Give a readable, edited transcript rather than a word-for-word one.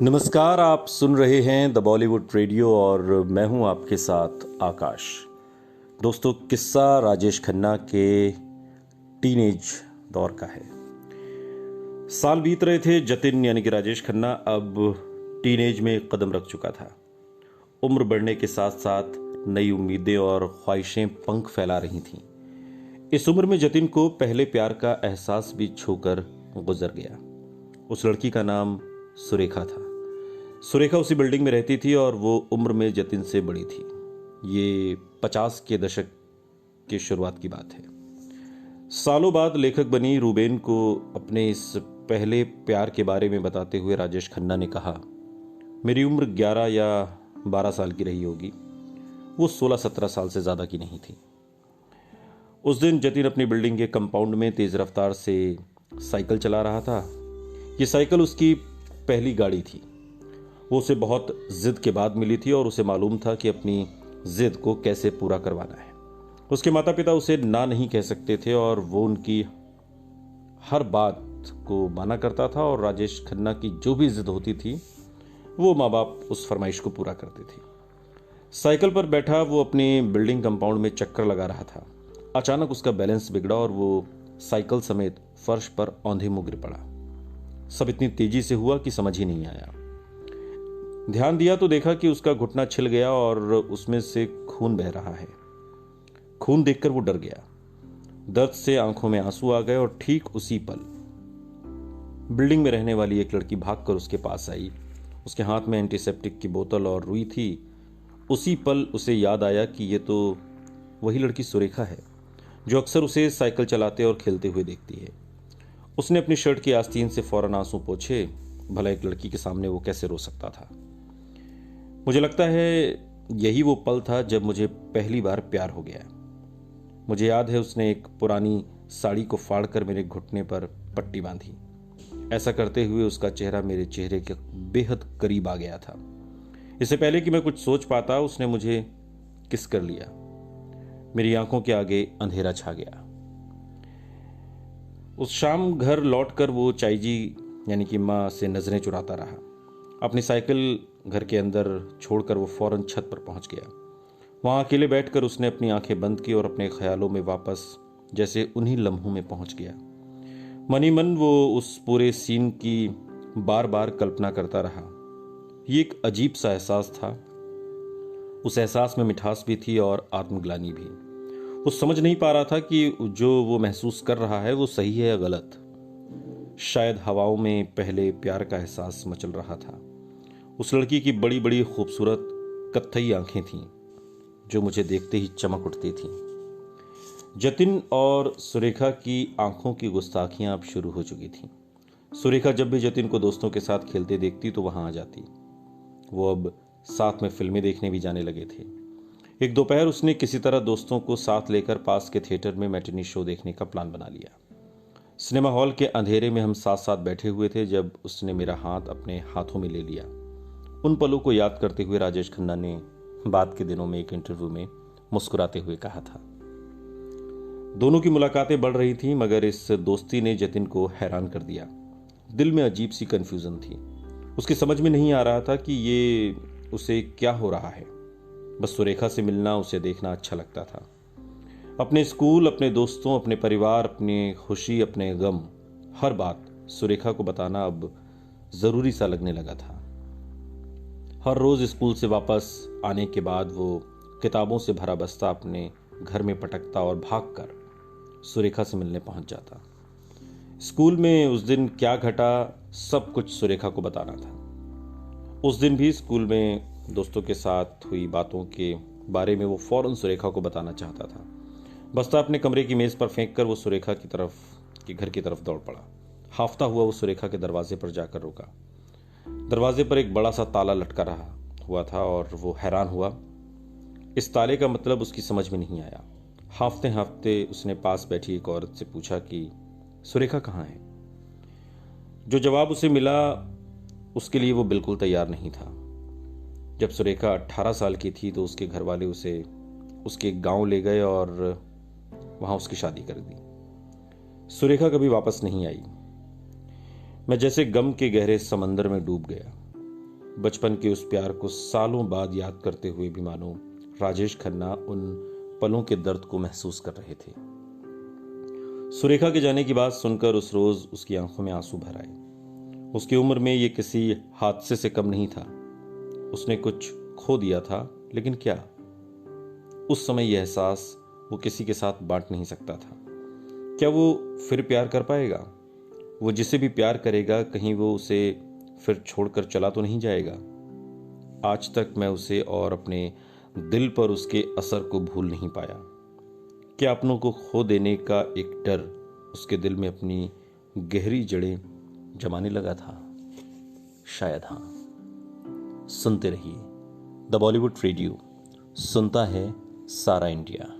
नमस्कार, आप सुन रहे हैं द बॉलीवुड रेडियो और मैं हूं आपके साथ आकाश। दोस्तों, किस्सा राजेश खन्ना के टीनेज दौर का है। साल बीत रहे थे। जतिन यानी कि राजेश खन्ना अब टीनेज में कदम रख चुका था। उम्र बढ़ने के साथ साथ नई उम्मीदें और ख्वाहिशें पंख फैला रही थीं। इस उम्र में जतिन को पहले प्यार का एहसास भी छूकर गुजर गया। उस लड़की का नाम सुरेखा था। सुरेखा उसी बिल्डिंग में रहती थी और वो उम्र में जतिन से बड़ी थी। ये 50 के दशक की शुरुआत की बात है। सालों बाद लेखक बनी रूबेन को अपने इस पहले प्यार के बारे में बताते हुए राजेश खन्ना ने कहा, मेरी उम्र 11 या 12 साल की रही होगी। वो 16-17 साल से ज़्यादा की नहीं थी। उस दिन जतिन अपनी बिल्डिंग के कंपाउंड में तेज़ रफ्तार से साइकिल चला रहा था। ये साइकिल उसकी पहली गाड़ी थी। वो उसे बहुत जिद के बाद मिली थी और उसे मालूम था कि अपनी जिद को कैसे पूरा करवाना है। उसके माता पिता उसे ना नहीं कह सकते थे और वो उनकी हर बात को माना करता था और राजेश खन्ना की जो भी जिद होती थी वो माँ बाप उस फरमाइश को पूरा करते थे। साइकिल पर बैठा वो अपनी बिल्डिंग कंपाउंड में चक्कर लगा रहा था। अचानक उसका बैलेंस बिगड़ा और वो साइकिल समेत फर्श पर औंधे मुँह गिर पड़ा। सब इतनी तेजी से हुआ कि समझ ही नहीं आया। ध्यान दिया तो देखा कि उसका घुटना छिल गया और उसमें से खून बह रहा है। खून देखकर वो डर गया। दर्द से आंखों में आंसू आ गए और ठीक उसी पल बिल्डिंग में रहने वाली एक लड़की भागकर उसके पास आई। उसके हाथ में एंटीसेप्टिक की बोतल और रुई थी। उसी पल उसे याद आया कि ये तो वही लड़की सुरेखा है जो अक्सर उसे साइकिल चलाते और खेलते हुए देखती है। उसने अपनी शर्ट की आस्तीन से फौरन आंसू पोंछे। भला एक लड़की के सामने वो कैसे रो सकता था। मुझे लगता है यही वो पल था जब मुझे पहली बार प्यार हो गया। मुझे याद है उसने एक पुरानी साड़ी को फाड़कर मेरे घुटने पर पट्टी बांधी। ऐसा करते हुए उसका चेहरा मेरे चेहरे के बेहद करीब आ गया था। इससे पहले कि मैं कुछ सोच पाता उसने मुझे किस कर लिया। मेरी आंखों के आगे अंधेरा छा गया। उस शाम घर लौटकर वो चाईजी यानी कि माँ से नजरें चुराता रहा। अपनी साइकिल घर के अंदर छोड़कर वो फौरन छत पर पहुंच गया। वहां अकेले बैठकर उसने अपनी आंखें बंद की और अपने ख्यालों में वापस जैसे उन्हीं लम्हों में पहुंच गया। मनी मन वो उस पूरे सीन की बार बार कल्पना करता रहा। ये एक अजीब सा एहसास था। उस एहसास में मिठास भी थी और आत्मग्लानि भी। वो समझ नहीं पा रहा था कि जो वो महसूस कर रहा है वो सही है या गलत। शायद हवाओं में पहले प्यार का एहसास मचल रहा था। उस लड़की की बड़ी बड़ी खूबसूरत कत्थई आंखें थीं जो मुझे देखते ही चमक उठती थीं। जतिन और सुरेखा की आंखों की गुस्ताखियां अब शुरू हो चुकी थीं। सुरेखा जब भी जतिन को दोस्तों के साथ खेलते देखती तो वहां आ जाती। वो अब साथ में फिल्में देखने भी जाने लगे थे। एक दोपहर उसने किसी तरह दोस्तों को साथ लेकर पास के थिएटर में मैटिनी शो देखने का प्लान बना लिया। सिनेमा हॉल के अंधेरे में हम साथ साथ बैठे हुए थे जब उसने मेरा हाथ अपने हाथों में ले लिया। उन पलों को याद करते हुए राजेश खन्ना ने बाद के दिनों में एक इंटरव्यू में मुस्कुराते हुए कहा था, दोनों की मुलाकातें बढ़ रही थीं मगर इस दोस्ती ने जतिन को हैरान कर दिया। दिल में अजीब सी कंफ्यूजन थी। उसकी समझ में नहीं आ रहा था कि ये उसे क्या हो रहा है। बस सुरेखा से मिलना, उसे देखना अच्छा लगता था। अपने स्कूल, अपने दोस्तों, अपने परिवार, अपनी खुशी, अपने गम, हर बात सुरेखा को बताना अब जरूरी सा लगने लगा था। हर रोज स्कूल से वापस आने के बाद वो किताबों से भरा बस्ता अपने घर में पटकता और भागकर सुरेखा से मिलने पहुंच जाता। स्कूल में उस दिन क्या घटा सब कुछ सुरेखा को बताना था। उस दिन भी स्कूल में दोस्तों के साथ हुई बातों के बारे में वो फौरन सुरेखा को बताना चाहता था। बस्ता अपने कमरे की मेज पर फेंक कर वो सुरेखा की घर की तरफ दौड़ पड़ा। हाफता हुआ वो सुरेखा के दरवाजे पर जाकर रुका। दरवाजे पर एक बड़ा सा ताला लटका रहा हुआ था और वो हैरान हुआ। इस ताले का मतलब उसकी समझ में नहीं आया। हाफते हाफते उसने पास बैठी एक औरत से पूछा कि सुरेखा कहाँ है। जो जवाब उसे मिला उसके लिए वो बिल्कुल तैयार नहीं था। जब सुरेखा 18 साल की थी तो उसके घर वाले उसे उसके गांव ले गए और वहां उसकी शादी कर दी। सुरेखा कभी वापस नहीं आई। मैं जैसे गम के गहरे समंदर में डूब गया। बचपन के उस प्यार को सालों बाद याद करते हुए भी मानो राजेश खन्ना उन पलों के दर्द को महसूस कर रहे थे। सुरेखा के जाने की बात सुनकर उस रोज उसकी आंखों में आंसू भर आए। उसकी उम्र में ये किसी हादसे से कम नहीं था। उसने कुछ खो दिया था, लेकिन क्या? उस समय यह एहसास वो किसी के साथ बांट नहीं सकता था। क्या वो फिर प्यार कर पाएगा? वो जिसे भी प्यार करेगा, कहीं वो उसे फिर छोड़कर चला तो नहीं जाएगा? आज तक मैं उसे और अपने दिल पर उसके असर को भूल नहीं पाया। क्या अपनों को खो देने का एक डर उसके दिल में अपनी गहरी जड़ें जमाने लगा था? शायद हाँ। सुनते रहिए द बॉलीवुड रेडियो, सुनता है सारा इंडिया।